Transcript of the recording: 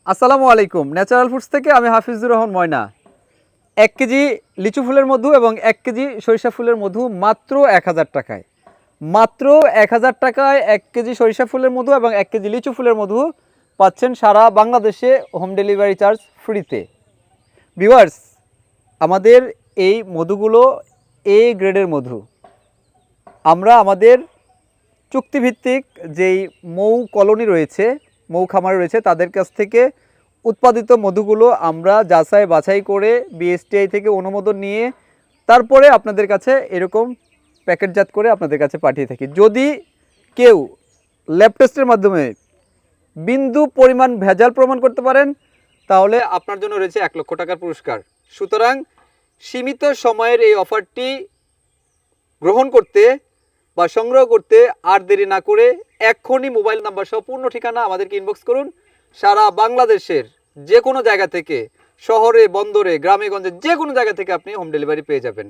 আসসালামু আলাইকুম। Natural foods থেকে আমি হাফিজুর রহমান ময়না। 1 কেজি লিচু ফুলের মধু এবং 1 কেজি সরিষা ফুলের মধু মাত্র 1000 টাকায়। মাত্র 1000 টাকায় 1 কেজি সরিষা ফুলের মধু এবং 1 কেজি লিচু ফুলের মধু পাচ্ছেন সারা বাংলাদেশে হোম ডেলিভারি চার্জ ফ্রিতে। ভিউয়ার্স, আমাদের এই মধুগুলো এ গ্রেডের মধু। আমরা আমাদের চুক্তিভিত্তিক যেই মৌ কলোনি রয়েছে, মৌ খামার রয়েছে, তাদের কাছ থেকে উৎপাদিত মধুগুলো আমরা যাচাই বাছাই করে বিএসটিআই থেকে অনুমোদন নিয়ে তারপরে আপনাদের কাছে এরকম প্যাকেটজাত করে আপনাদের কাছে পাঠিয়ে থাকি। যদি কেউ ল্যাব টেস্টের মাধ্যমে বিন্দু পরিমাণ ভেজাল প্রমাণ করতে পারেন তাহলে আপনার জন্য রয়েছে 1 লক্ষ টাকার পুরস্কার। সুতরাং সীমিত সময়ের এই অফারটি গ্রহণ করতে বা সংগ্রহ করতে আর দেরি না করে এক্ষুনি মোবাইল নাম্বার সহ পূর্ণ ঠিকানা আমাদেরকে ইনবক্স করুন। সারা বাংলাদেশের যে কোনো জায়গা থেকে, শহরে, বন্দরে, গ্রামে গঞ্জে যে কোনো জায়গা থেকে আপনি হোম ডেলিভারি পেয়ে যাবেন।